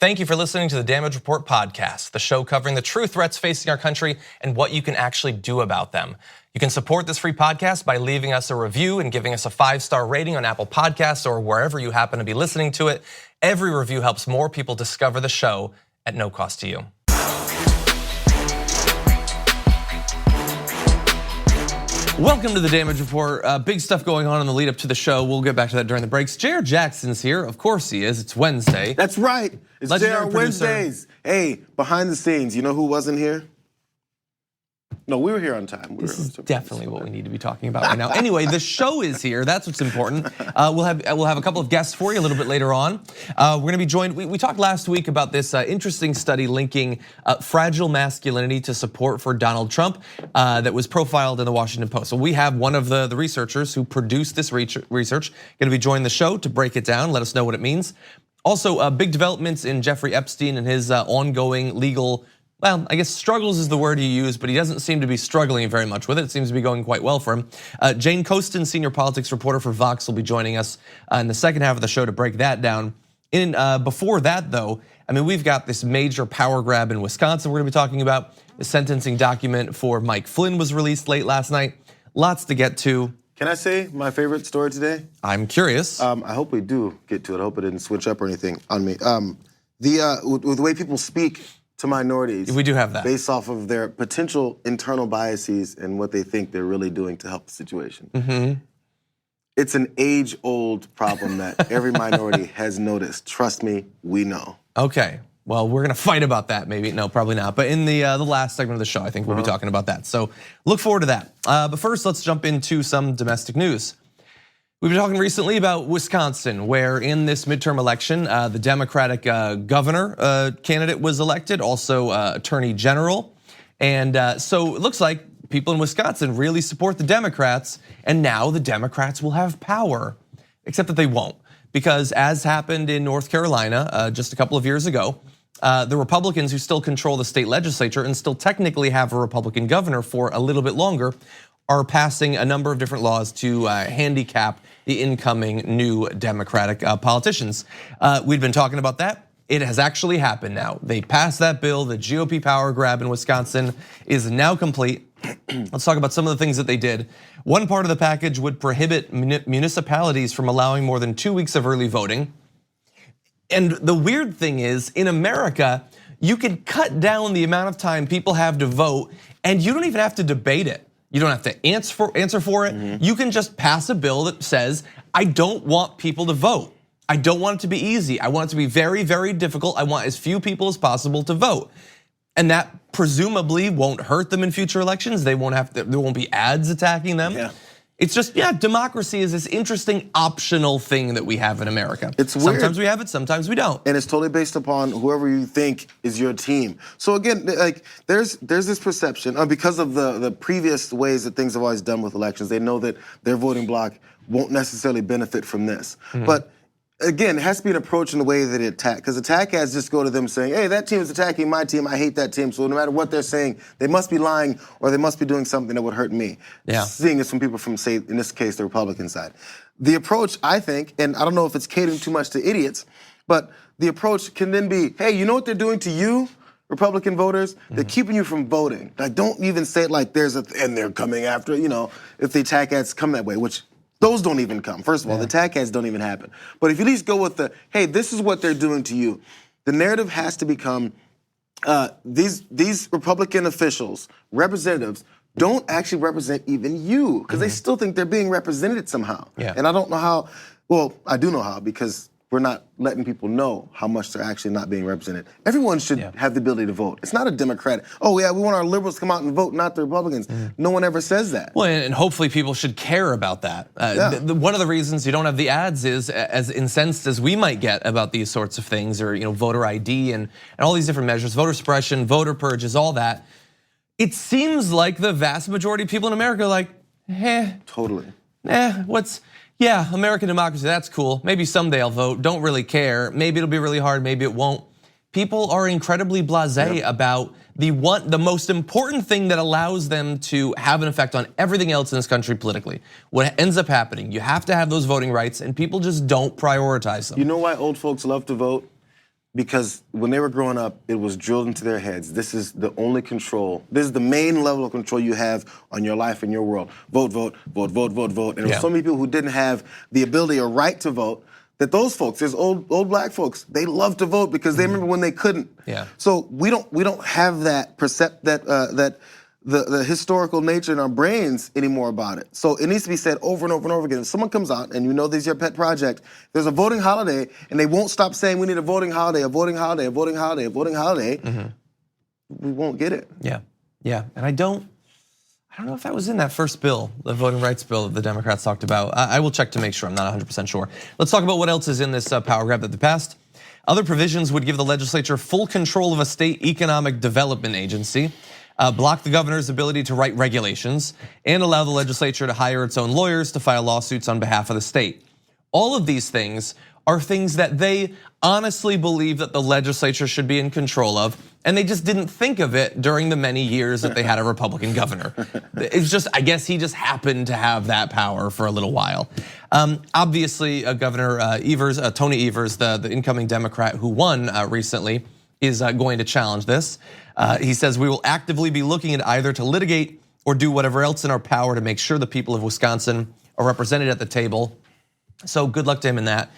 Thank you for listening to the Damage Report podcast, the show covering the true threats facing our country and what you can actually do about them. You can support this free podcast by leaving us a review and giving us a 5-star rating on Apple Podcasts or wherever you happen to be listening to it. Every review helps more people discover the show at no cost to you. Welcome to the Damage Report. Big stuff going on in the lead up to the show. We'll get back to that during the breaks. Jayar Jackson's here. Of course he is. It's Wednesday. That's right. It's Jayar Wednesdays. Hey, behind the scenes, you know who wasn't here? No, we were here on time. This is definitely what we need to be talking about right now. Anyway, the show is here. That's what's important. We'll have a couple of guests for you a little bit later on. We're going to be joined. We talked last week about this interesting study linking fragile masculinity to support for Donald Trump that was profiled in the Washington Post. So we have one of the researchers who produced this research going to be joining the show to break it down, let us know what it means. Also, big developments in Jeffrey Epstein and his ongoing legal, well, I guess struggles is the word you use, but he doesn't seem to be struggling very much with it. It seems to be going quite well for him. Jane Coaston, senior politics reporter for Vox, will be joining us in the second half of the show to break that down. Before that, though, I mean, we've got this major power grab in Wisconsin we're gonna be talking about. The sentencing document for Mike Flynn was released late last night. Lots to get to. Can I say my favorite story today? I'm curious. I hope we do get to it. I hope it didn't switch up or anything on me. The way people speak to minorities. We do have that. Based off of their potential internal biases and what they think they're really doing to help the situation. It's an age-old problem that every minority has noticed. Trust me, we know. Okay, well, we're gonna fight about that maybe. No, probably not. But in the last segment of the show, I think we'll be talking about that. So look forward to that. But first, let's jump into some domestic news. We've been talking recently about Wisconsin, where in this midterm election, the Democratic governor candidate was elected, also attorney general. And so it looks like people in Wisconsin really support the Democrats, and now the Democrats will have power, except that they won't. Because as happened in North Carolina just a couple of years ago, the Republicans who still control the state legislature and still technically have a Republican governor for a little bit longer are passing a number of different laws to handicap the incoming new Democratic politicians. We've been talking about that. It has actually happened now. They passed that bill. The GOP power grab in Wisconsin is now complete. Let's talk about some of the things that they did. One part of the package would prohibit municipalities from allowing more than 2 weeks of early voting. And the weird thing is, in America, you can cut down the amount of time people have to vote, and you don't even have to debate it. You don't have to answer for it. You can just pass a bill that says, I don't want people to vote. I don't want it to be easy. I want it to be very, very difficult. I want as few people as possible to vote. And that presumably won't hurt them in future elections. There won't be ads attacking them. Yeah. It's just, democracy is this interesting optional thing that we have in America. It's weird. Sometimes we have it, sometimes we don't. And it's totally based upon whoever you think is your team. So again, like there's this perception because of the previous ways that things have always done with elections. They know that their voting bloc won't necessarily benefit from this. But again, it has to be an approach in the way that it attack, because attack ads just go to them saying, hey, that team is attacking my team, I hate that team, so no matter what they're saying, they must be lying or they must be doing something that would hurt me. Yeah. Seeing this from people from, say, in this case, the Republican side. The approach, I think, and I don't know if it's catering too much to idiots, but the approach can then be, hey, you know what they're doing to you, Republican voters? They're keeping you from voting. Like, don't even say it like and they're coming after it, if the attack ads come that way, which those don't even come. First of all, the attack ads don't even happen. But if you at least go with hey, this is what they're doing to you, the narrative has to become these Republican officials, representatives, don't actually represent even you, because they still think they're being represented somehow. Yeah. And I don't know how, well, I do know how, because we're not letting people know how much they're actually not being represented. Everyone should have the ability to vote. It's not a Democratic, oh yeah, we want our liberals to come out and vote, not the Republicans. No one ever says that. Well, and hopefully people should care about that. One of the reasons you don't have the ads is, as incensed as we might get about these sorts of things, or voter ID and all these different measures, voter suppression, voter purges, all that. It seems like the vast majority of people in America are like, Totally. American democracy, that's cool. Maybe someday I'll vote, don't really care. Maybe it'll be really hard, maybe it won't. People are incredibly blasé about the most important thing that allows them to have an effect on everything else in this country politically. What ends up happening, you have to have those voting rights, and people just don't prioritize them. You know why old folks love to vote? because when they were growing up, it was drilled into their heads. This is the only control. This is the main level of control you have on your life and your world. Vote, vote, vote, vote, vote, vote. And there were so many people who didn't have the ability or right to vote that those folks, there's old black folks, they love to vote because they remember when they couldn't. Yeah. So we don't have that the historical nature in our brains anymore about it. So it needs to be said over and over and over again. If someone comes out and you know this is your pet project, there's a voting holiday, and they won't stop saying we need a voting holiday, a voting holiday, a voting holiday, a voting holiday, we won't get it. Yeah, and I don't know if that was in that first bill, the voting rights bill that the Democrats talked about. I will check to make sure, I'm not 100% sure. Let's talk about what else is in this power grab that they passed. Other provisions would give the legislature full control of a state economic development agency, block the governor's ability to write regulations, and allow the legislature to hire its own lawyers to file lawsuits on behalf of the state. All of these things are things that they honestly believe that the legislature should be in control of, and they just didn't think of it during the many years that they had a Republican governor. It's just, I guess he just happened to have that power for a little while. Obviously, Governor Tony Evers, the incoming Democrat who won recently, is going to challenge this. He says, we will actively be looking at either to litigate or do whatever else in our power to make sure the people of Wisconsin are represented at the table. So good luck to him in that.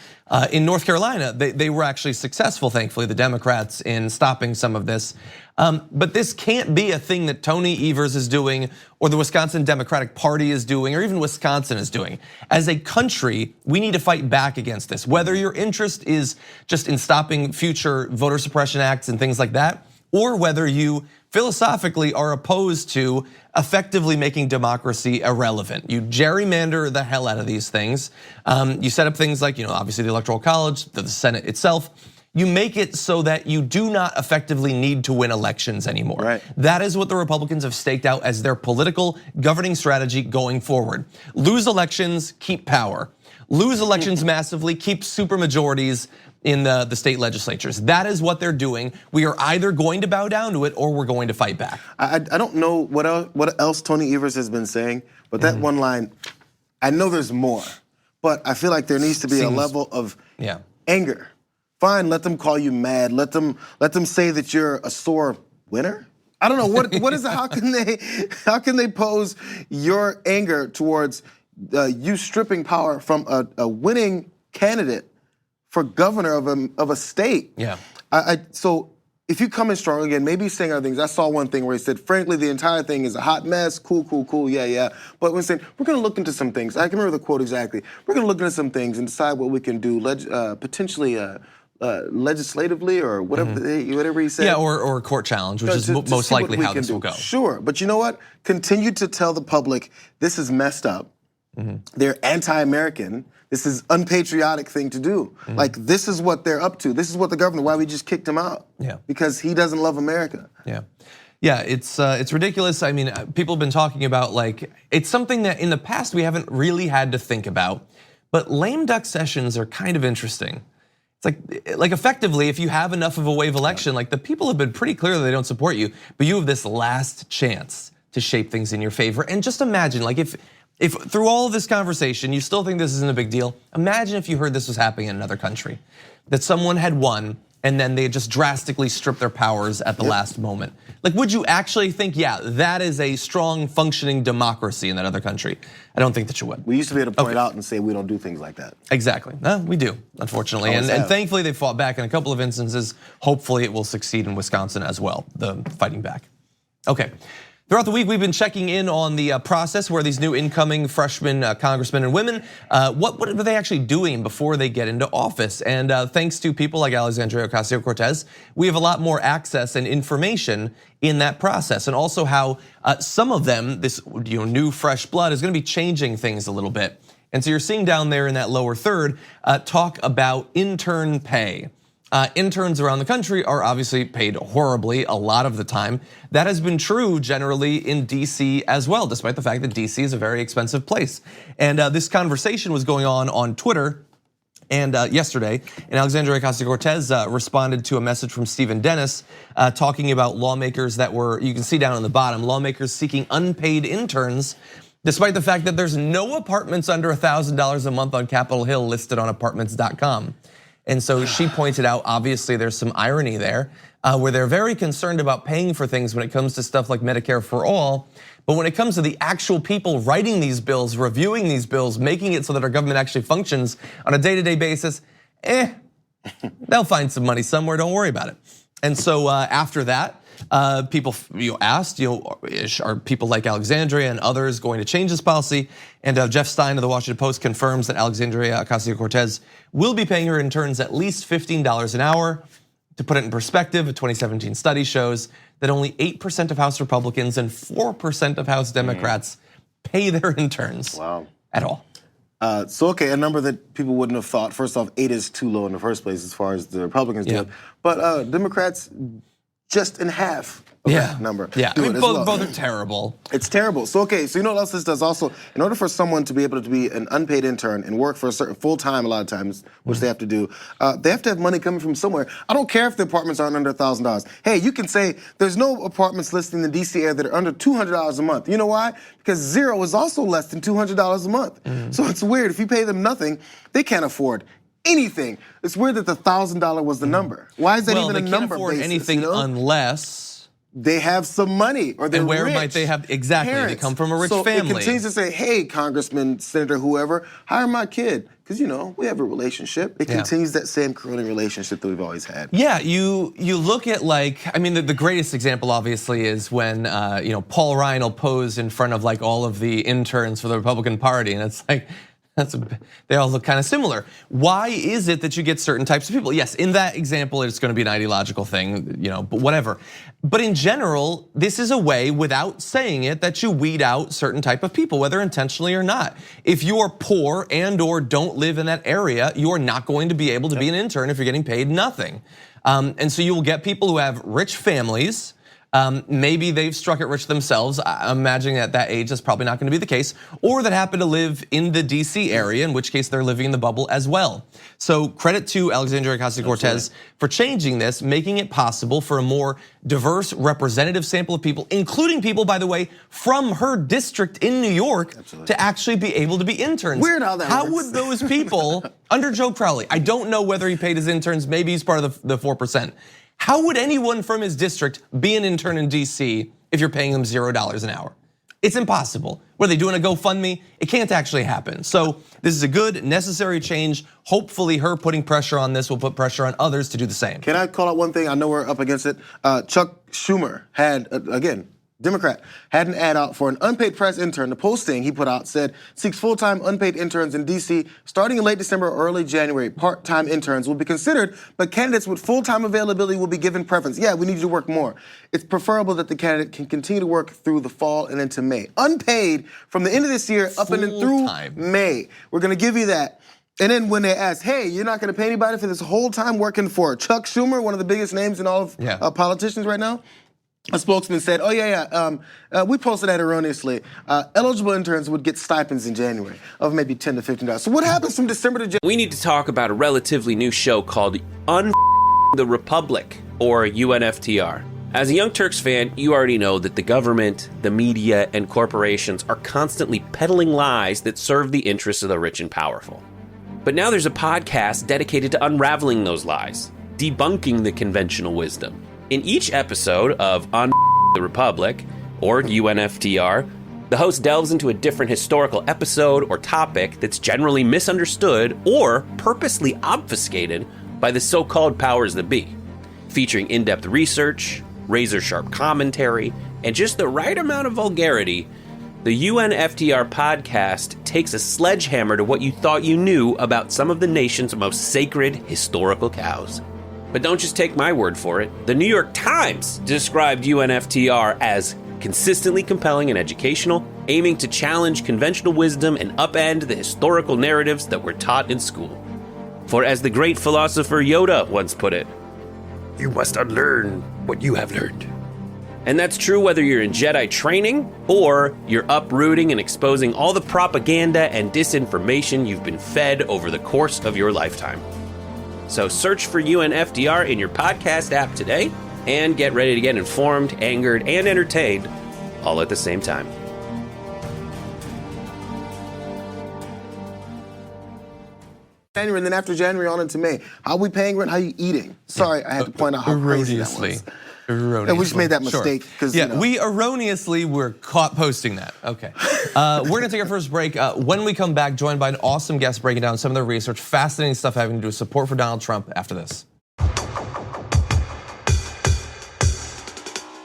In North Carolina, they were actually successful, thankfully, the Democrats, in stopping some of this. But this can't be a thing that Tony Evers is doing, or the Wisconsin Democratic Party is doing, or even Wisconsin is doing. As a country, we need to fight back against this. Whether your interest is just in stopping future voter suppression acts and things like that, or whether you philosophically are opposed to effectively making democracy irrelevant. You gerrymander the hell out of these things. You set up things like, obviously the Electoral College, the Senate itself. You make it so that you do not effectively need to win elections anymore. Right. That is what the Republicans have staked out as their political governing strategy going forward. Lose elections, keep power. Lose elections massively, keep supermajorities in the state legislatures. That is what they're doing. We are either going to bow down to it or we're going to fight back. I don't know what else Tony Evers has been saying, but that one line, I know there's more, but I feel like there needs to be a level of anger. Fine, let them call you mad. Let them say that you're a sore winner. I don't know what is it? How can they pose your anger towards you stripping power from a winning candidate for governor of a state? Yeah. So if you come in strong again, maybe he's saying other things. I saw one thing where he said, frankly, the entire thing is a hot mess. Cool, yeah. But when saying, we're gonna look into some things. I can remember the quote exactly. We're gonna look into some things and decide what we can do, potentially legislatively or whatever he said. Yeah, or a court challenge, which is most likely how this will go. Sure, but you know what? Continue to tell the public this is messed up. They're anti-American. This is unpatriotic thing to do. Like, this is what they're up to. This is what the governor, why we just kicked him out. Yeah. Because he doesn't love America. Yeah, it's ridiculous. I mean, people have been talking about, like, it's something that in the past we haven't really had to think about, but lame duck sessions are kind of interesting. It's like effectively, if you have enough of a wave election, like the people have been pretty clear that they don't support you, but you have this last chance to shape things in your favor. And just imagine, like, if through all of this conversation, you still think this isn't a big deal, imagine if you heard this was happening in another country, that someone had won and then they just drastically stripped their powers at the last moment. Like, would you actually think, yeah, that is a strong functioning democracy in that other country? I don't think that you would. We used to be able to point out and say we don't do things like that. Exactly, we do, unfortunately. And thankfully they fought back in a couple of instances. Hopefully it will succeed in Wisconsin as well, the fighting back. Okay. Throughout the week, we've been checking in on the process where these new incoming freshmen congressmen and women, what are they actually doing before they get into office? And thanks to people like Alexandria Ocasio-Cortez, we have a lot more access and information in that process, and also how some of them, this new fresh blood, is going to be changing things a little bit. And so you're seeing down there in that lower third talk about intern pay. Interns around the country are obviously paid horribly a lot of the time. That has been true generally in DC as well, despite the fact that DC is a very expensive place. And this conversation was going on Twitter and yesterday, and Alexandria Ocasio-Cortez responded to a message from Stephen Dennis talking about lawmakers that were, you can see down on the bottom, lawmakers seeking unpaid interns, despite the fact that there's no apartments under $1,000 a month on Capitol Hill listed on apartments.com. And so she pointed out, obviously there's some irony there, where they're very concerned about paying for things when it comes to stuff like Medicare for all. But when it comes to the actual people writing these bills, reviewing these bills, making it so that our government actually functions on a day-to-day basis, they'll find some money somewhere, don't worry about it. And so after that, people asked, are people like Alexandria and others going to change this policy? And Jeff Stein of the Washington Post confirms that Alexandria Ocasio-Cortez will be paying her interns at least $15 an hour. To put it in perspective, a 2017 study shows that only 8% of House Republicans and 4% of House Democrats pay their interns at all. So okay, a number that people wouldn't have thought. First off, 8 is too low in the first place as far as the Republicans do. But Democrats just in half of that number. Yeah, I mean, both are terrible. It's terrible. So okay, so you know what else this does also? In order for someone to be able to be an unpaid intern and work for a certain full-time a lot of times, which they have to do, they have to have money coming from somewhere. I don't care if the apartments aren't under $1,000. Hey, you can say there's no apartments listed in the DC area that are under $200 a month. You know why? Because zero is also less than $200 a month. So it's weird. If you pay them nothing, they can't afford anything. It's weird that the $1,000 was the number. Why is that even a number basis? Well, they can't afford anything unless they have some money, or they're rich. And where rich might they have, exactly, parents. They come from a rich so family. It continues to say, hey, Congressman, Senator, whoever, hire my kid. Because, we have a relationship. It continues that same corroding relationship that we've always had. Yeah, you look at the greatest example obviously is when, Paul Ryan will pose in front of all of the interns for the Republican Party, and it's like, they all look kind of similar. Why is it that you get certain types of people? Yes, in that example, it's going to be an ideological thing, but whatever. But in general, this is a way, without saying it, that you weed out certain type of people, whether intentionally or not. If you are poor and or don't live in that area, you are not going to be able to be an intern if you're getting paid nothing. And so you will get people who have rich families. Maybe they've struck it rich themselves. I'm imagining at that age that's probably not going to be the case, or that happen to live in the DC area, in which case they're living in the bubble as well. So credit to Alexandria Ocasio-Cortez for changing this, making it possible for a more diverse representative sample of people, including people, by the way, from her district in New York, to actually be able to be interns. Weird how that works. How would those people, under Joe Crowley, I don't know whether he paid his interns, maybe he's part of the 4%. How would anyone from his district be an intern in DC if you're paying them $0 an hour? It's impossible. What are they doing, a GoFundMe? It can't actually happen. So this is a good, necessary change. Hopefully her putting pressure on this will put pressure on others to do the same. Can I call out one thing? I know we're up against it. Chuck Schumer had, again, Democrat, had an ad out for an unpaid press intern. The posting he put out said, seeks full-time unpaid interns in DC starting in late December or early January. Part-time interns will be considered, but candidates with full-time availability will be given preference. Yeah, we need you to work more. It's preferable that the candidate can continue to work through the fall and into May. Unpaid from the end of this year up and through May. We're gonna give you that. And then when they ask, hey, you're not gonna pay anybody for this whole time working for Chuck Schumer, one of the biggest names in all of politicians right now? A spokesman said, we posted that erroneously. Eligible interns would get stipends in January of maybe $10 to $15. So what happens from December to January? We need to talk about a relatively new show called the Republic, or UNFTR. As a Young Turks fan, you already know that the government, the media, and corporations are constantly peddling lies that serve the interests of the rich and powerful. But now there's a podcast dedicated to unraveling those lies, debunking the conventional wisdom. In each episode of the Republic, or UNFTR, the host delves into a different historical episode or topic that's generally misunderstood or purposely obfuscated by the so-called powers that be, featuring in-depth research, razor-sharp commentary, and just the right amount of vulgarity. The UNFTR podcast takes a sledgehammer to what you thought you knew about some of the nation's most sacred historical cows. But don't just take my word for it. The New York Times described UNFTR as consistently compelling and educational, aiming to challenge conventional wisdom and upend the historical narratives that were taught in school. For as the great philosopher Yoda once put it, you must unlearn what you have learned. And that's true whether you're in Jedi training or you're uprooting and exposing all the propaganda and disinformation you've been fed over the course of your lifetime. So search for UNFTR in your podcast app today and get ready to get informed, angered, and entertained all at the same time. January, and then after January on into May. How are we paying rent? How are you eating? Sorry, I had to point out how crazy that was. And we just made that mistake. Yeah, we erroneously were caught posting that. Okay. We're gonna take our first break. When we come back, joined by an awesome guest breaking down some of the research, fascinating stuff having to do with support for Donald Trump after this.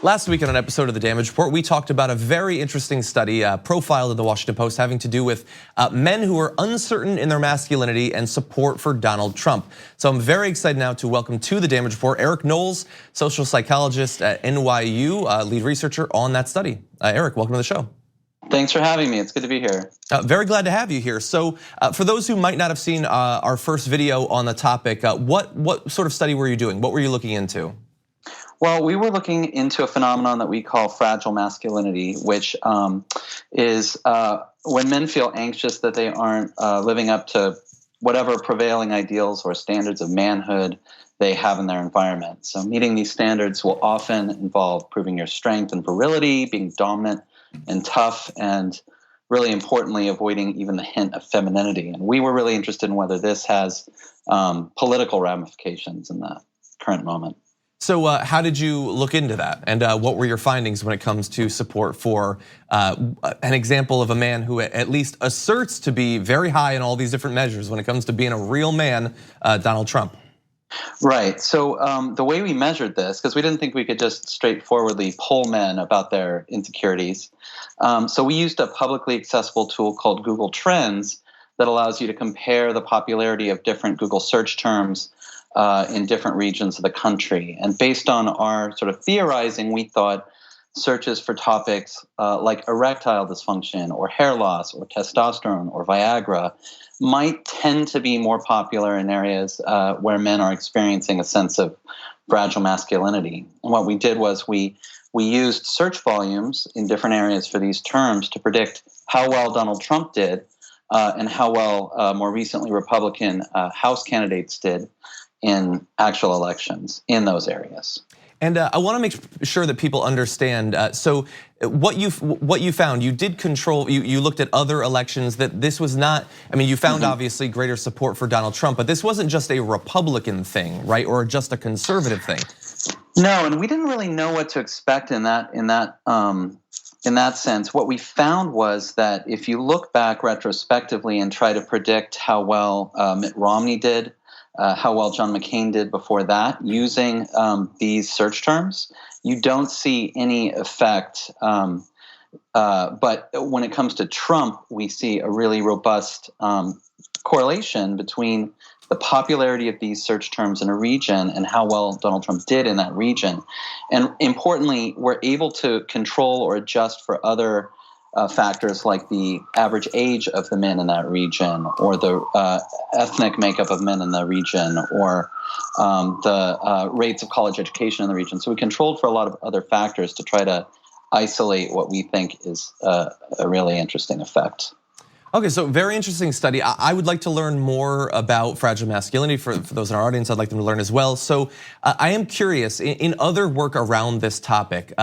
Last week on an episode of The Damage Report, we talked about a very interesting study profiled in the Washington Post having to do with men who are uncertain in their masculinity and support for Donald Trump. So I'm very excited now to welcome to The Damage Report Eric Knowles, social psychologist at NYU, lead researcher on that study. Eric, welcome to the show. Thanks for having me. It's good to be here. Very glad to have you here. So for those who might not have seen our first video on the topic, what sort of study were you doing? What were you looking into? Well, we were looking into a phenomenon that we call fragile masculinity, which is when men feel anxious that they aren't living up to whatever prevailing ideals or standards of manhood they have in their environment. So meeting these standards will often involve proving your strength and virility, being dominant and tough, and really importantly, avoiding even the hint of femininity. And we were really interested in whether this has political ramifications in the current moment. So how did you look into that? And what were your findings when it comes to support for an example of a man who at least asserts to be very high in all these different measures when it comes to being a real man, Donald Trump? Right. So the way we measured this, because we didn't think we could just straightforwardly poll men about their insecurities. So we used a publicly accessible tool called Google Trends that allows you to compare the popularity of different Google search terms in different regions of the country. And based on our sort of theorizing, we thought searches for topics like erectile dysfunction or hair loss or testosterone or Viagra might tend to be more popular in areas where men are experiencing a sense of fragile masculinity. And what we did was we used search volumes in different areas for these terms to predict how well Donald Trump did and how well more recently Republican House candidates did in actual elections in those areas. And I want to make sure that people understand. So what you found, you did control. You looked at other elections. That this was not. I mean, you found obviously greater support for Donald Trump, but this wasn't just a Republican thing, right, or just a conservative thing. No, and we didn't really know what to expect in that sense. What we found was that if you look back retrospectively and try to predict how well Mitt Romney did, how well John McCain did before that, using these search terms, you don't see any effect. But when it comes to Trump, we see a really robust correlation between the popularity of these search terms in a region and how well Donald Trump did in that region. And importantly, we're able to control or adjust for other factors like the average age of the men in that region, or the ethnic makeup of men in the region, or the rates of college education in the region. So we controlled for a lot of other factors to try to isolate what we think is a really interesting effect. Okay, so very interesting study. I would like to learn more about fragile masculinity. For those in our audience, I'd like them to learn as well. So I am curious, in other work around this topic,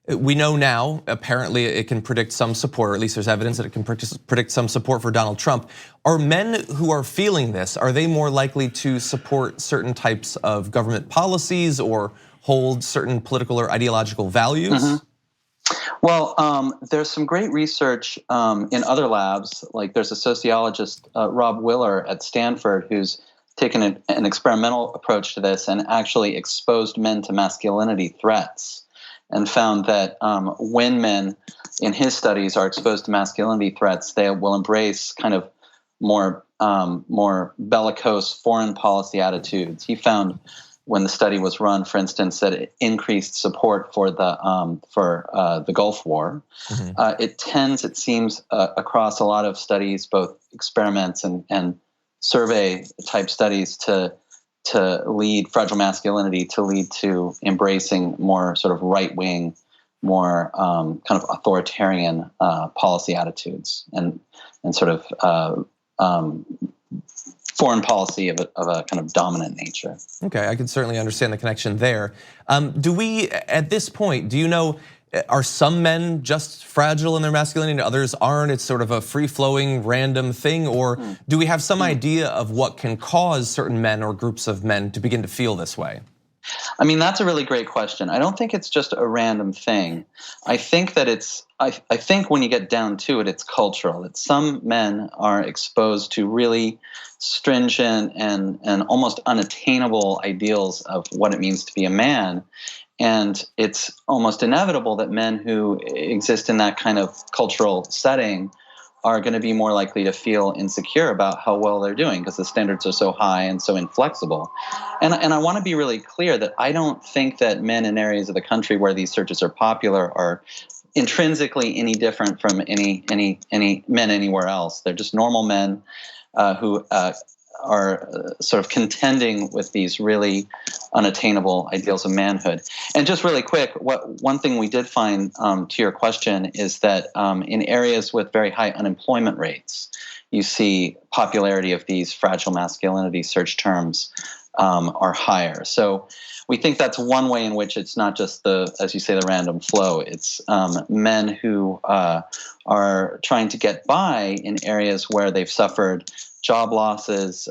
we know now, apparently it can predict some support, or at least there's evidence that it can predict some support for Donald Trump. Are men who are feeling this, are they more likely to support certain types of government policies or hold certain political or ideological values? Well, there's some great research in other labs. Like there's a sociologist, Rob Willer at Stanford, who's taken an experimental approach to this and actually exposed men to masculinity threats, and found that when men in his studies are exposed to masculinity threats, they will embrace kind of more bellicose foreign policy attitudes. He found when the study was run, for instance, that it increased support for the Gulf War. It tends, it seems, across a lot of studies, both experiments and survey type studies, to lead fragile masculinity to lead to embracing more sort of right-wing, more kind of authoritarian policy attitudes and sort of foreign policy of a kind of dominant nature. Okay, I can certainly understand the connection there. Do we, at this point, do you know, Are some men just fragile in their masculinity and others aren't? It's sort of a free-flowing, random thing, or do we have some idea of what can cause certain men or groups of men to begin to feel this way? I mean, that's a really great question. I don't think it's just a random thing. I think that I think when you get down to it, it's cultural. That some men are exposed to really stringent and almost unattainable ideals of what it means to be a man. And it's almost inevitable that men who exist in that kind of cultural setting are going to be more likely to feel insecure about how well they're doing because the standards are so high and so inflexible. And I want to be really clear that I don't think that men in areas of the country where these searches are popular are intrinsically any different from any men anywhere else. They're just normal men who are sort of contending with these really unattainable ideals of manhood. And just really quick, one thing we did find to your question is that in areas with very high unemployment rates, you see popularity of these fragile masculinity search terms are higher. So we think that's one way in which it's not just as you say, the random flow. It's men who are trying to get by in areas where they've suffered job losses,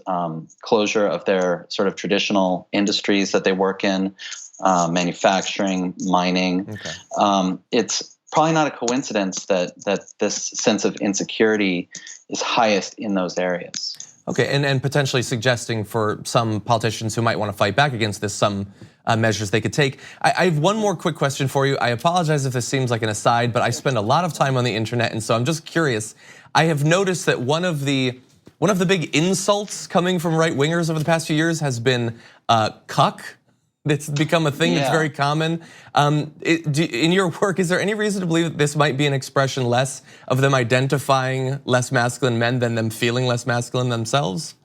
closure of their sort of traditional industries that they work in, manufacturing, mining. Okay. It's probably not a coincidence that this sense of insecurity is highest in those areas. Okay, and potentially suggesting for some politicians who might want to fight back against this, some measures they could take. I have one more quick question for you. I apologize if this seems like an aside, but I spend a lot of time on the internet, and so I'm just curious. I have noticed that one of the big insults coming from right-wingers over the past few years has been cuck. It's become a thing that's very common. In your work, is there any reason to believe that this might be an expression less of them identifying less masculine men than them feeling less masculine themselves?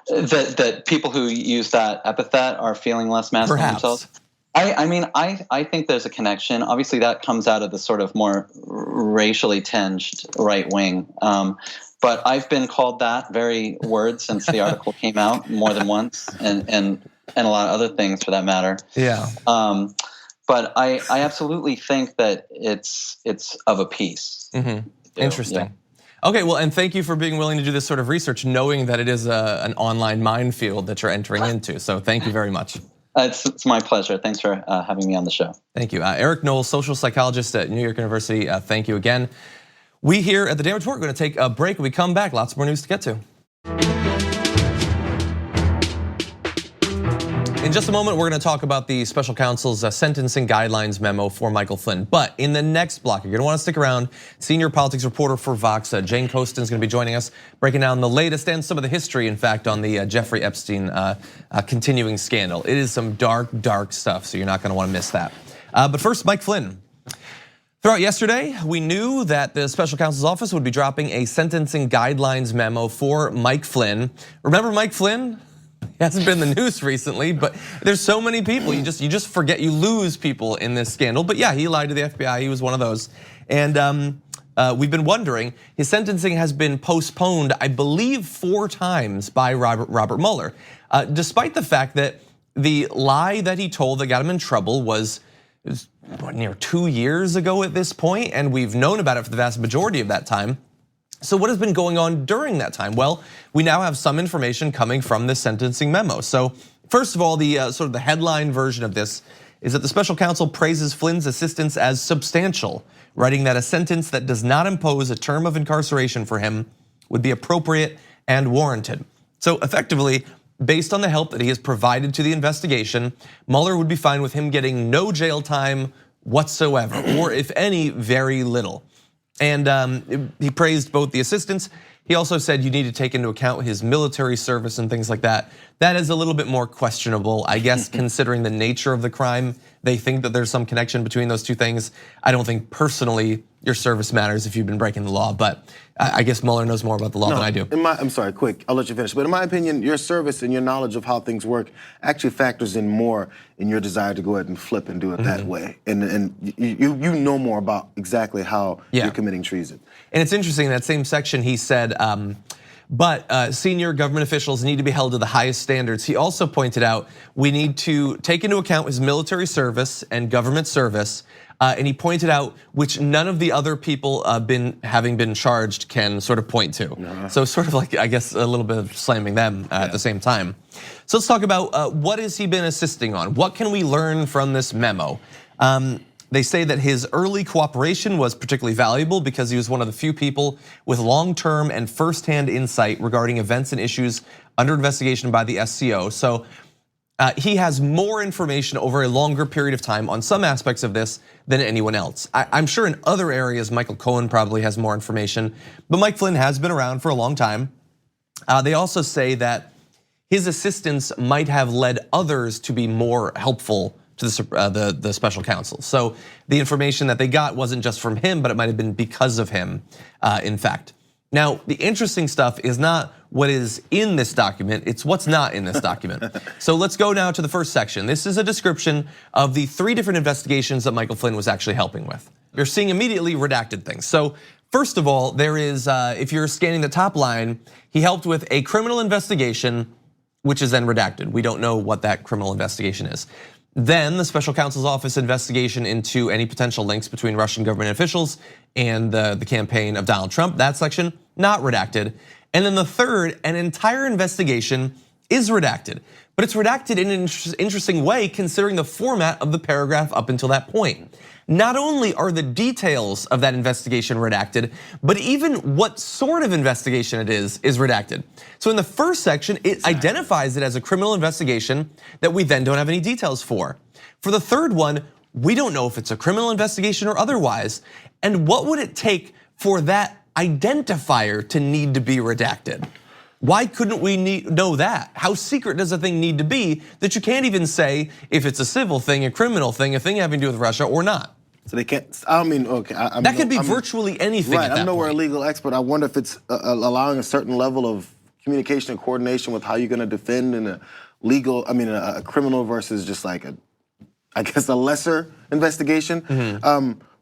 That people who use that epithet are feeling less masculine themselves? I think there's a connection. Obviously, that comes out of the sort of more racially tinged right wing. But I've been called that very word since the article came out more than once, and a lot of other things for that matter. Yeah. But I absolutely think that it's of a piece. Mm-hmm. Interesting. Yeah. Okay, well, and thank you for being willing to do this sort of research, knowing that it is an online minefield that you're entering into. So thank you very much. It's my pleasure. Thanks for having me on the show. Thank you. Eric Knowles, social psychologist at New York University. Thank you again. We here at The Daily Report are going to take a break. When we come back, lots more news to get to. In just a moment, we're going to talk about the special counsel's sentencing guidelines memo for Michael Flynn. But in the next block, you're going to want to stick around. Senior politics reporter for Vox, Jane Coaston, is going to be joining us, breaking down the latest and some of the history, in fact, on the Jeffrey Epstein continuing scandal. It is some dark, dark stuff, so you're not going to want to miss that. But first, Mike Flynn. Throughout yesterday, we knew that the special counsel's office would be dropping a sentencing guidelines memo for Mike Flynn. Remember Mike Flynn? He hasn't been in the news recently, but there's so many people, you just forget, you lose people in this scandal. But yeah, he lied to the FBI, he was one of those. And we've been wondering, his sentencing has been postponed, I believe 4 times by Robert Mueller. Despite the fact that the lie that he told that got him in trouble was near 2 years ago at this point, and we've known about it for the vast majority of that time. So what has been going on during that time? Well, we now have some information coming from this sentencing memo. So first of all, the sort of the headline version of this is that the special counsel praises Flynn's assistance as substantial, writing that a sentence that does not impose a term of incarceration for him would be appropriate and warranted. So effectively, based on the help that he has provided to the investigation, Mueller would be fine with him getting no jail time whatsoever, or if any, very little. And he praised both the assistance. He also said you need to take into account his military service and things like that. That is a little bit more questionable, I guess, considering the nature of the crime. They think that there's some connection between those two things. I don't think personally your service matters if you've been breaking the law, but I guess Mueller knows more about the law than I do. I'm sorry, quick, I'll let you finish. But in my opinion, your service and your knowledge of how things work actually factors in more in your desire to go ahead and flip and do it that way. And you know more about exactly how you're committing treason. And it's interesting, in that same section he said, but senior government officials need to be held to the highest standards. He also pointed out we need to take into account his military service and government service. And he pointed out which none of the other people having been charged can sort of point to. So sort of like, I guess, a little bit of slamming them at the same time. So let's talk about what has he been assisting on? What can we learn from this memo? They say that his early cooperation was particularly valuable because he was one of the few people with long-term and first-hand insight regarding events and issues under investigation by the SCO. So he has more information over a longer period of time on some aspects of this than anyone else. I'm sure in other areas, Michael Cohen probably has more information, but Mike Flynn has been around for a long time. They also say that his assistance might have led others to be more helpful to the special counsel. So the information that they got wasn't just from him, but it might have been because of him, in fact. Now, the interesting stuff is not what is in this document, it's what's not in this document. So let's go now to the first section. This is a description of the 3 different investigations that Michael Flynn was actually helping with. You're seeing immediately redacted things. So first of all, there is, if you're scanning the top line, he helped with a criminal investigation, which is then redacted. We don't know what that criminal investigation is. Then the special counsel's office investigation into any potential links between Russian government officials and the campaign of Donald Trump, that section, not redacted. And then the third, an entire investigation is redacted. But it's redacted in an interesting way considering the format of the paragraph up until that point. Not only are the details of that investigation redacted, but even what sort of investigation it is redacted. So in the first section, it identifies it as a criminal investigation that we then don't have any details for. For the third one, we don't know if it's a criminal investigation or otherwise. And what would it take for that identifier to need to be redacted? Why couldn't we know that? How secret does a thing need to be that you can't even say if it's a civil thing, a criminal thing, a thing having to do with Russia or not? So they can't, I mean, okay. That could be virtually anything at that point. I'm nowhere a legal expert. I wonder if it's allowing a certain level of communication and coordination with how you're gonna defend in a legal, a criminal versus just like I guess a lesser investigation,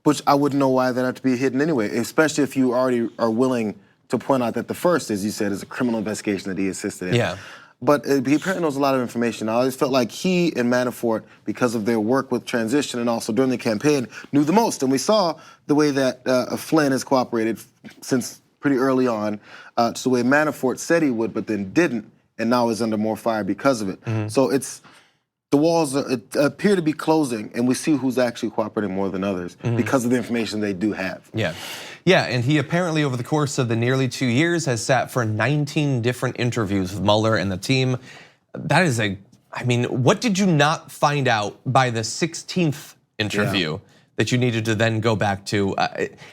which I wouldn't know why that had to be hidden anyway, especially if you already are willing to point out that the first, as you said, is a criminal investigation that he assisted in. Yeah. But he apparently knows a lot of information. I always felt like he and Manafort, because of their work with transition and also during the campaign, knew the most. And we saw the way that Flynn has cooperated since pretty early on, to the way Manafort said he would, but then didn't, and now is under more fire because of it. So the walls appear to be closing, and we see who's actually cooperating more than others because of the information they do have. Yeah, and he apparently over the course of the nearly 2 years has sat for 19 different interviews with Mueller and the team. That is what did you not find out by the 16th interview that you needed to then go back to?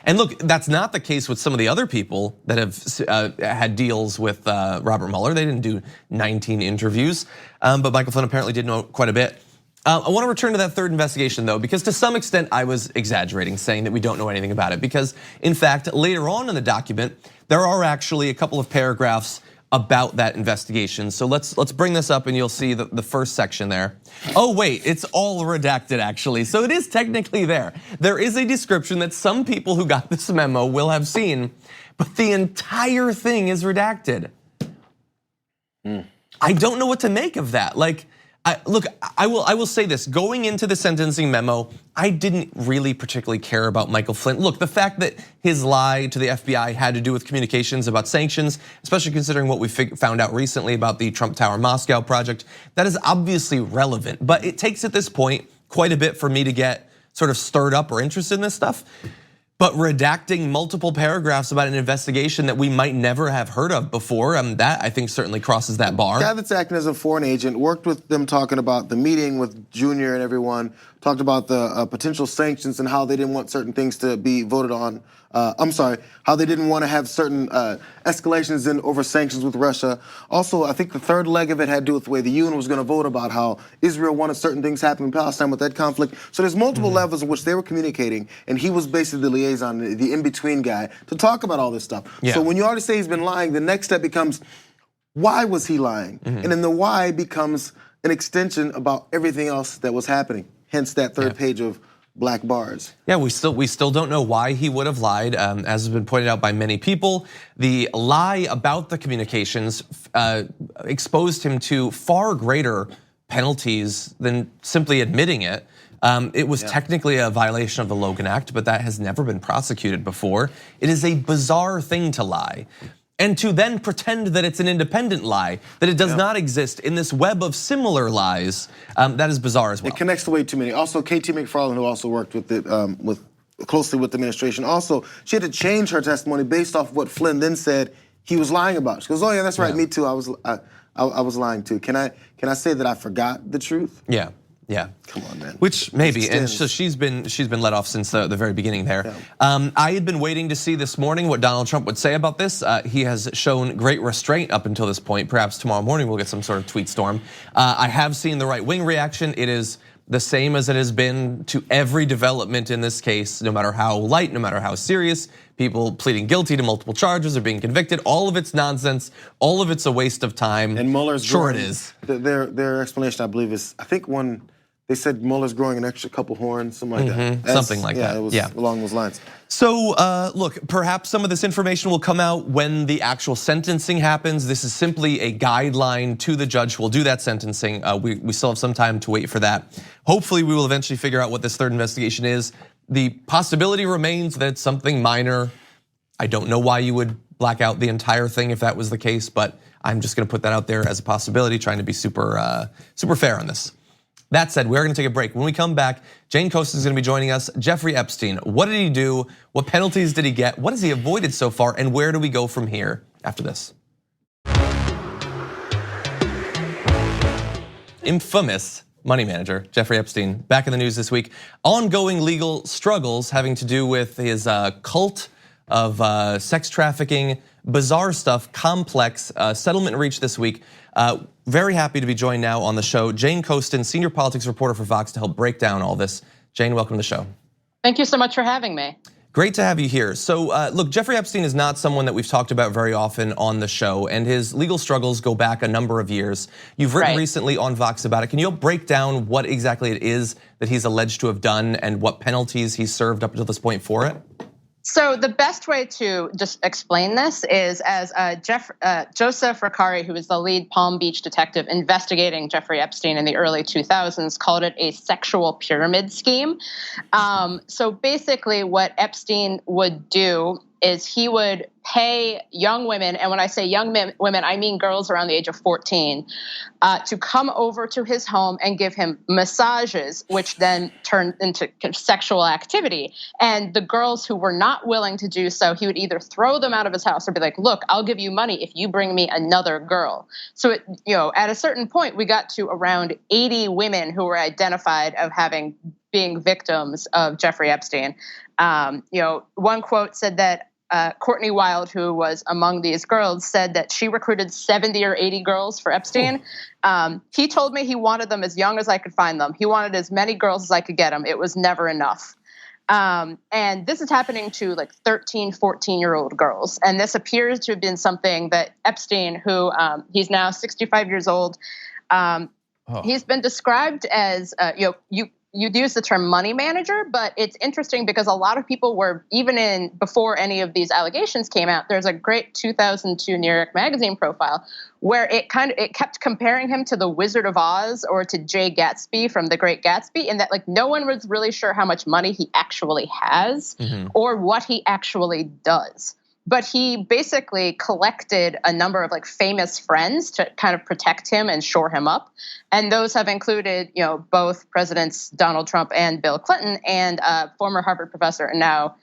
And look, that's not the case with some of the other people that have had deals with Robert Mueller. They didn't do 19 interviews, but Michael Flynn apparently did know quite a bit. I want to return to that third investigation though, because to some extent I was exaggerating saying that we don't know anything about it, because in fact, later on in the document, there are actually a couple of paragraphs about that investigation. So let's bring this up and you'll see the first section there. Oh wait, it's all redacted actually. So it is technically there. There is a description that some people who got this memo will have seen, but the entire thing is redacted. I don't know what to make of that. Look, I will say this, going into the sentencing memo, I didn't really particularly care about Michael Flynn. Look, the fact that his lie to the FBI had to do with communications about sanctions, especially considering what we found out recently about the Trump Tower Moscow project, that is obviously relevant. But it takes at this point quite a bit for me to get sort of stirred up or interested in this stuff. But redacting multiple paragraphs about an investigation that we might never have heard of before, that I think certainly crosses that bar. The guy that's acting as a foreign agent worked with them talking about the meeting with Junior and everyone, talked about the potential sanctions and how they didn't want certain things to be voted on. How they didn't want to have certain escalations over sanctions with Russia. Also, I think the third leg of it had to do with the way the UN was going to vote about how Israel wanted certain things happening in Palestine with that conflict. So there's multiple levels in which they were communicating, and he was basically the liaison, the in-between guy to talk about all this stuff. So when you already say he's been lying, the next step becomes, why was he lying? And then the why becomes an extension about everything else that was happening. Hence that third page of black bars. Yeah, we still don't know why he would have lied. As has been pointed out by many people, the lie about the communications exposed him to far greater penalties than simply admitting it. It was technically a violation of the Logan Act, but that has never been prosecuted before. It is a bizarre thing to lie. And to then pretend that it's an independent lie, that it does not exist in this web of similar lies, that is bizarre as well. It connects to way too many. Also, KT McFarland, who also worked with it, closely with the administration, also, she had to change her testimony based off what Flynn then said he was lying about. She goes, oh yeah, that's right, me too, I was lying too. Can I say that I forgot the truth? Yeah. Yeah, come on, man. Which maybe, and so she's been let off since the very beginning there. Yeah. I had been waiting to see this morning what Donald Trump would say about this. He has shown great restraint up until this point. Perhaps tomorrow morning we'll get some sort of tweet storm. I have seen the right wing reaction. It is the same as it has been to every development in this case, no matter how light, no matter how serious. People pleading guilty to multiple charges or being convicted. All of it's nonsense. All of it's a waste of time. And Mueller's it is. Their explanation, I believe, is they said Mueller's growing an extra couple horns, something like that. Something like that. Yeah, it was along those lines. So look, perhaps some of this information will come out when the actual sentencing happens. This is simply a guideline to the judge who will do that sentencing. We still have some time to wait for that. Hopefully we will eventually figure out what this third investigation is. The possibility remains that it's something minor. I don't know why you would black out the entire thing if that was the case, but I'm just gonna put that out there as a possibility, trying to be super fair on this. That said, we're gonna take a break. When we come back, Jane Coaston is gonna be joining us. Jeffrey Epstein, what did he do? What penalties did he get? What has he avoided so far? And where do we go from here after this? Infamous money manager, Jeffrey Epstein, back in the news this week. Ongoing legal struggles having to do with his cult of sex trafficking, bizarre stuff, complex settlement reached this week. Very happy to be joined now on the show, Jane Coaston, senior politics reporter for Vox, to help break down all this. Jane, welcome to the show. Thank you so much for having me. Great to have you here. So look, Jeffrey Epstein is not someone that we've talked about very often on the show, and his legal struggles go back a number of years. You've written recently on Vox about it. Can you break down what exactly it is that he's alleged to have done and what penalties he's served up until this point for it? So the best way to just explain this is as Joseph Reccari, who is the lead Palm Beach detective investigating Jeffrey Epstein in the early 2000s, called it a sexual pyramid scheme. So basically what Epstein would do is he would pay young women, and when I say young women, I mean girls around the age of 14, to come over to his home and give him massages, which then turned into sexual activity. And the girls who were not willing to do so, he would either throw them out of his house or be like, look, I'll give you money if you bring me another girl. So at a certain point, we got to around 80 women who were identified of being victims of Jeffrey Epstein. One quote said that Courtney Wild, who was among these girls, said that she recruited 70 or 80 girls for Epstein. He told me he wanted them as young as I could find them. He wanted as many girls as I could get them. It was never enough. And this is happening to like 13, 14-year-old girls. And this appears to have been something that Epstein, who he's now 65 years old, he's been described as, you'd use the term money manager, but it's interesting because a lot of people were, even before any of these allegations came out, there's a great 2002 New York Magazine profile where it kept comparing him to the Wizard of Oz or to Jay Gatsby from The Great Gatsby, in that like no one was really sure how much money he actually has or what he actually does. But he basically collected a number of like famous friends to kind of protect him and shore him up. And those have included, both Presidents Donald Trump and Bill Clinton, and former Harvard professor and now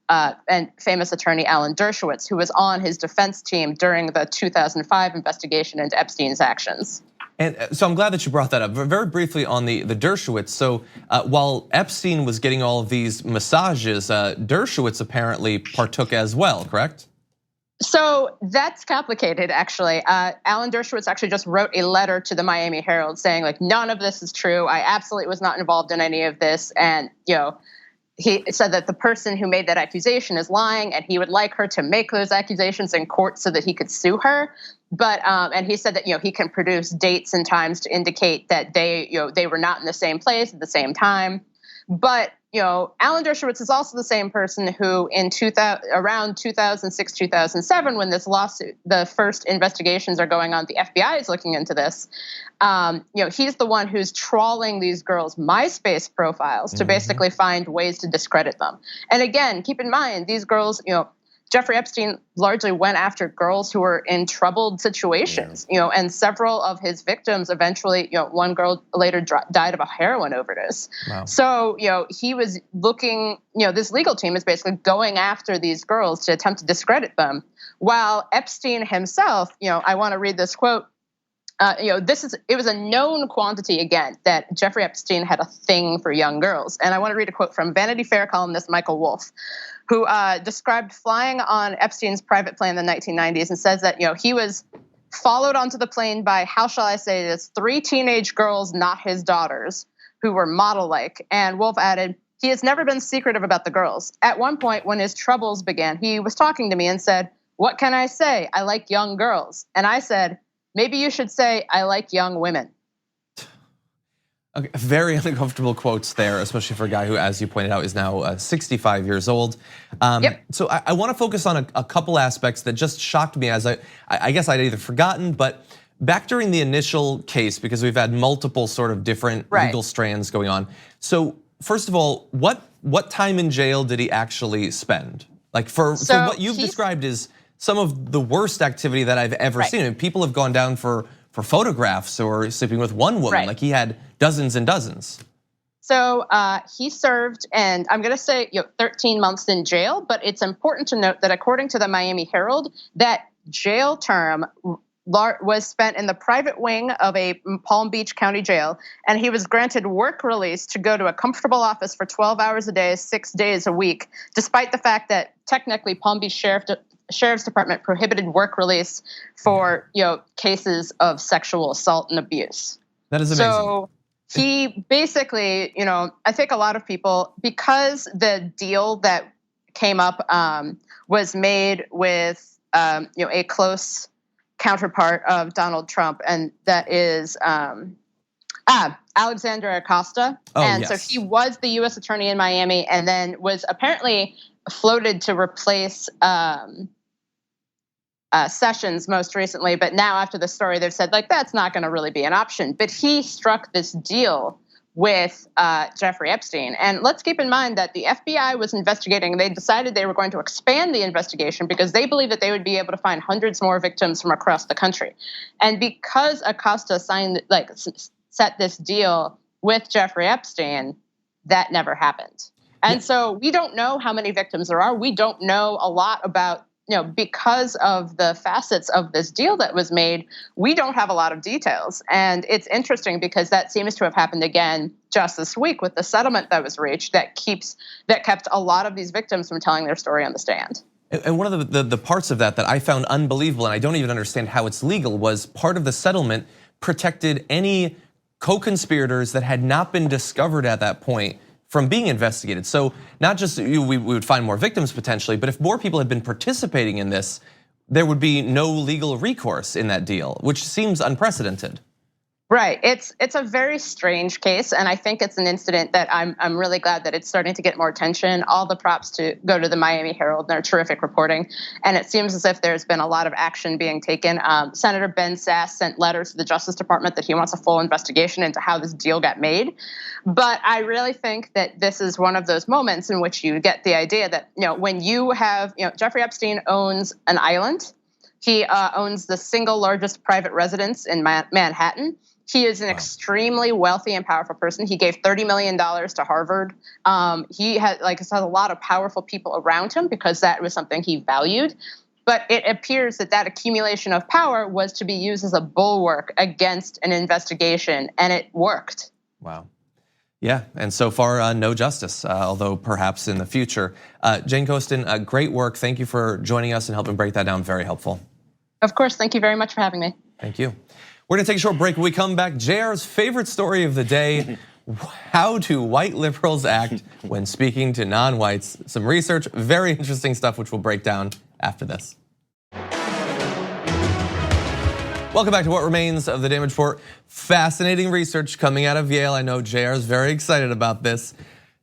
and famous attorney Alan Dershowitz, who was on his defense team during the 2005 investigation into Epstein's actions. And so I'm glad that you brought that up. Very briefly on the Dershowitz. So while Epstein was getting all of these massages, Dershowitz apparently partook as well, correct? So that's complicated, actually. Alan Dershowitz actually just wrote a letter to the Miami Herald saying, like, none of this is true. I absolutely was not involved in any of this. And, he said that the person who made that accusation is lying, and he would like her to make those accusations in court so that he could sue her. But and he said that he can produce dates and times to indicate that they were not in the same place at the same time. But Alan Dershowitz is also the same person who, in around 2006, 2007, when this lawsuit, the first investigations are going on, the FBI is looking into this. He's the one who's trawling these girls' MySpace profiles to basically find ways to discredit them. And again, keep in mind, these girls, Jeffrey Epstein largely went after girls who were in troubled situations, and several of his victims eventually, one girl later died of a heroin overdose. Wow. So, he was looking, this legal team is basically going after these girls to attempt to discredit them, while Epstein himself, I want to read this quote. It was a known quantity again that Jeffrey Epstein had a thing for young girls. And I want to read a quote from Vanity Fair columnist Michael Wolff, who described flying on Epstein's private plane in the 1990s and says that, he was followed onto the plane by, how shall I say this, 3 teenage girls, not his daughters, who were model-like. And Wolff added, he has never been secretive about the girls. At one point, when his troubles began, he was talking to me and said, what can I say? I like young girls. And I said, maybe you should say, I like young women. Okay, very uncomfortable quotes there, especially for a guy who, as you pointed out, is now 65 years old. Yep. So I want to focus on a couple aspects that just shocked me, as I guess I'd either forgotten, but back during the initial case, because we've had multiple sort of different legal strands going on. So first of all, what time in jail did he actually spend? Like for what you've described is some of the worst activity that I've ever seen. I mean, people have gone down for photographs or sleeping with one woman. Like he had dozens and dozens. So he served, and I'm going to say 13 months in jail, but it's important to note that according to the Miami Herald, that jail term was spent in the private wing of a Palm Beach County jail, and he was granted work release to go to a comfortable office for 12 hours a day, 6 days a week, despite the fact that technically Palm Beach Sheriff's Department prohibited work release for cases of sexual assault and abuse. That is amazing. So he basically, I think a lot of people, because the deal that came up was made with a close counterpart of Donald Trump, and that is Alexandria Ocasio. So he was the U.S. attorney in Miami, and then was apparently floated to replace Sessions most recently, but now after the story, they've said that's not going to really be an option. But he struck this deal with Jeffrey Epstein, and let's keep in mind that the FBI was investigating. They decided they were going to expand the investigation because they believed that they would be able to find hundreds more victims from across the country. And because Acosta set this deal with Jeffrey Epstein, that never happened. And so we don't know how many victims there are. We don't know a lot about, because of the facets of this deal that was made, we don't have a lot of details. And it's interesting because that seems to have happened again just this week with the settlement that was reached that kept a lot of these victims from telling their story on the stand. And one of the parts of that I found unbelievable, and I don't even understand how it's legal, was part of the settlement protected any co-conspirators that had not been discovered at that point from being investigated. So not just we would find more victims potentially, but if more people had been participating in this, there would be no legal recourse in that deal, which seems unprecedented. Right. It's a very strange case, and I think it's an incident that I'm really glad that it's starting to get more attention. All the props to go to the Miami Herald and their terrific reporting, and it seems as if there's been a lot of action being taken. Senator Ben Sasse sent letters to the Justice Department that he wants a full investigation into how this deal got made. But I really think that this is one of those moments in which you get the idea that when you have Jeffrey Epstein owns an island, he owns the single largest private residence in Manhattan. He is an extremely wealthy and powerful person. He gave $30 million to Harvard. He has a lot of powerful people around him because that was something he valued. But it appears that accumulation of power was to be used as a bulwark against an investigation, and it worked. Wow. Yeah, and so far, no justice, although perhaps in the future. Jane Coaston, great work. Thank you for joining us and helping break that down. Very helpful. Of course, thank you very much for having me. Thank you. We're gonna take a short break. When we come back, Jayar's favorite story of the day, how do white liberals act when speaking to non-whites? Some research, very interesting stuff, which we'll break down after this. Welcome back to what remains of the Damage Report. Fascinating research coming out of Yale. I know Jayar is very excited about this.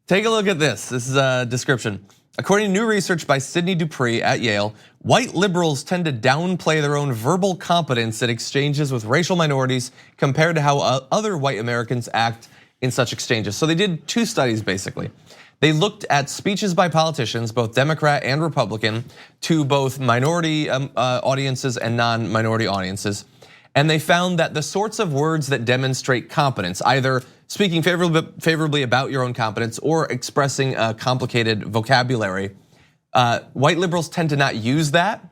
Take a look at this. This is a description. According to new research by Sidney Dupree at Yale, white liberals tend to downplay their own verbal competence in exchanges with racial minorities compared to how other white Americans act in such exchanges. So they did 2 studies basically. They looked at speeches by politicians, both Democrat and Republican, to both minority audiences and non-minority audiences. And they found that the sorts of words that demonstrate competence, either speaking favorably about your own competence or expressing a complicated vocabulary, white liberals tend to not use that.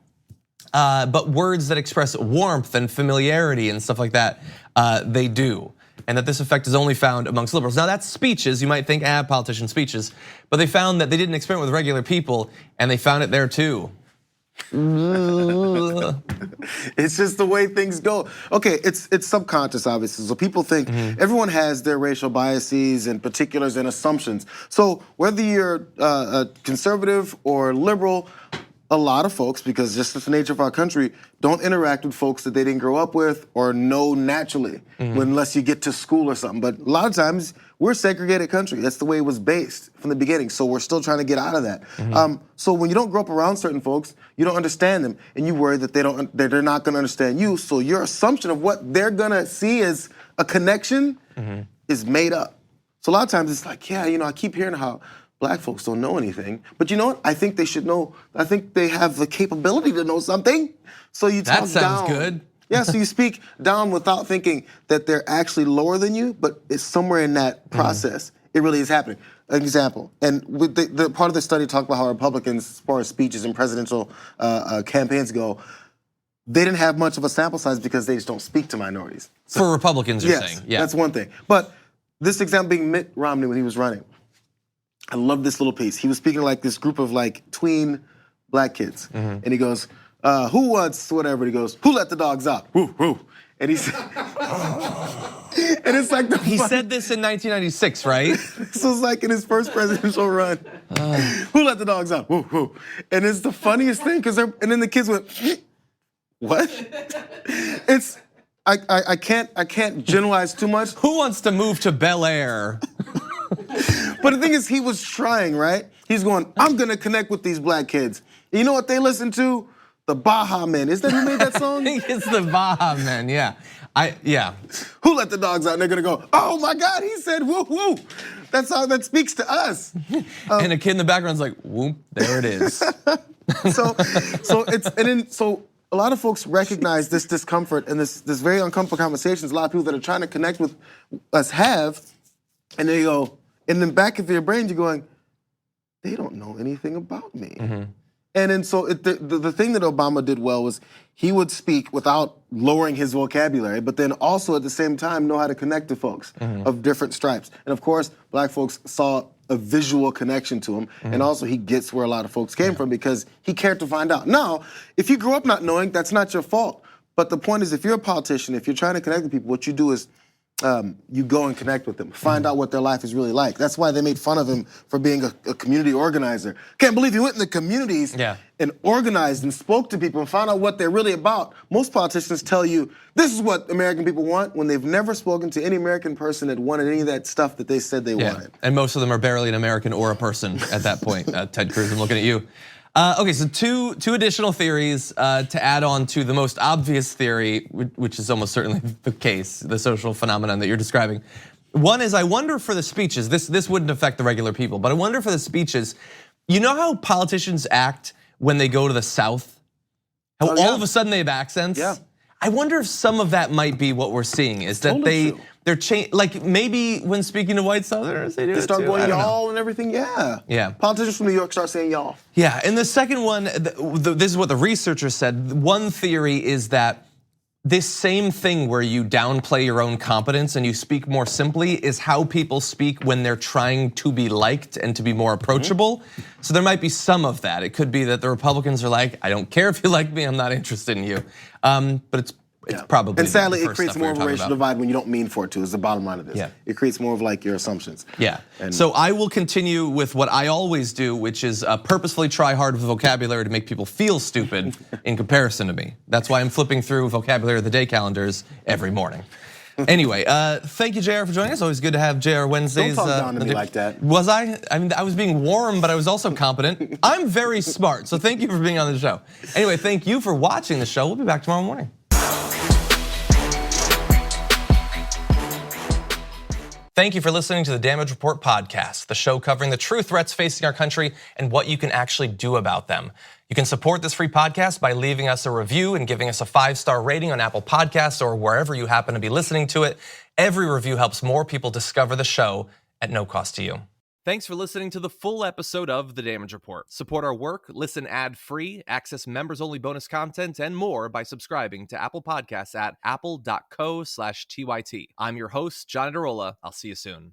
But words that express warmth and familiarity and stuff like that, they do. And that this effect is only found amongst liberals. Now that's speeches, you might think, politician speeches, but they found that they didn't experiment with regular people and they found it there too. It's just the way things go. Okay, it's subconscious, obviously. So people think everyone has their racial biases and particulars and assumptions. So whether you're a conservative or liberal, a lot of folks, because just the nature of our country, don't interact with folks that they didn't grow up with or know naturally, unless you get to school or something. But a lot of times, we're a segregated country. That's the way it was based from the beginning. So we're still trying to get out of that. So when you don't grow up around certain folks, you don't understand them, and you worry that they're not going to understand you. So your assumption of what they're going to see as a connection is made up. So a lot of times it's like, yeah, I keep hearing how Black folks don't know anything, but you know what? I think they should know. I think they have the capability to know something. So you talk down. That sounds good. Yeah, so you speak down without thinking that they're actually lower than you, but it's somewhere in that process. It really is happening. An example, and with the part of the study talked about how Republicans, as far as speeches and presidential campaigns go, they didn't have much of a sample size because they just don't speak to minorities. So, for Republicans, you're yes, saying, yeah. That's one thing. But this example being Mitt Romney when he was running. I love this little piece. He was speaking to like this group of like tween Black kids. And he goes, who wants whatever? He goes, who let the dogs out? Woo, woo. And he said, and it's like he said this in 1996, right? So it's like in his first presidential run. Who let the dogs out? Woo, woo. And it's the funniest thing because and then the kids went, what? It's, I can't generalize too much. Who wants to move to Bel Air? But the thing is, he was trying, right? He's going, I'm gonna connect with these Black kids. And you know what they listen to? The Baja Men. Is that who made that song? I think it's the Baja Men, yeah. Yeah. Who let the dogs out? And they're gonna go, oh my God, he said woo woo. That's how that speaks to us. And a kid in the background's like, whoop, there it is. So a lot of folks recognize this discomfort and this very uncomfortable conversations. A lot of people that are trying to connect with us have, and they go, in the back of your brain, you're going, they don't know anything about me. And then so the thing that Obama did well was he would speak without lowering his vocabulary, but then also at the same time know how to connect to folks of different stripes. And of course, Black folks saw a visual connection to him, and also he gets where a lot of folks came from because he cared to find out. Now, if you grew up not knowing, that's not your fault. But the point is, if you're a politician, if you're trying to connect with people, what you do is you go and connect with them, find out what their life is really like. That's why they made fun of him for being a community organizer. Can't believe he went in the communities and organized and spoke to people and found out what they're really about. Most politicians tell you, this is what American people want, when they've never spoken to any American person that wanted any of that stuff that they said they wanted. And most of them are barely an American or a person at that point. Ted Cruz, I'm looking at you. Okay, so two additional theories to add on to the most obvious theory, which is almost certainly the case, the social phenomenon that you're describing. One is, I wonder for the speeches, this wouldn't affect the regular people, but I wonder for the speeches, you know how politicians act when they go to the South? How all of a sudden they have accents? Yeah. I wonder if some of that might be what we're seeing, is that they're changing, like maybe when speaking to white Southerners, they do They it start too. going y'all and everything, Yeah. Politicians from New York start saying y'all. Yeah, and the second one, this is what the researchers said. One theory is that this same thing where you downplay your own competence and you speak more simply is how people speak when they're trying to be liked and to be more approachable. So there might be some of that. It could be that the Republicans are like, I don't care if you like me, I'm not interested in you. But it's probably. And sadly, the it creates more of a racial divide when you don't mean for it to, is the bottom line of this. Yeah. It creates more of like your assumptions. Yeah, so I will continue with what I always do, which is purposefully try hard with vocabulary to make people feel stupid in comparison to me. That's why I'm flipping through vocabulary of the day calendars every morning. Anyway, thank you, Jayar, for joining us. Always good to have Jayar Wednesdays. Don't talk down to me like that. Was I? I mean, I was being warm, but I was also competent. I'm very smart, so thank you for being on the show. Anyway, thank you for watching the show. We'll be back tomorrow morning. Thank you for listening to the Damage Report podcast, the show covering the true threats facing our country and what you can actually do about them. You can support this free podcast by leaving us a review and giving us a 5-star rating on Apple Podcasts or wherever you happen to be listening to it. Every review helps more people discover the show at no cost to you. Thanks for listening to the full episode of The Damage Report. Support our work, listen ad-free, access members-only bonus content, and more by subscribing to Apple Podcasts at apple.co/TYT. I'm your host, John Adarola. I'll see you soon.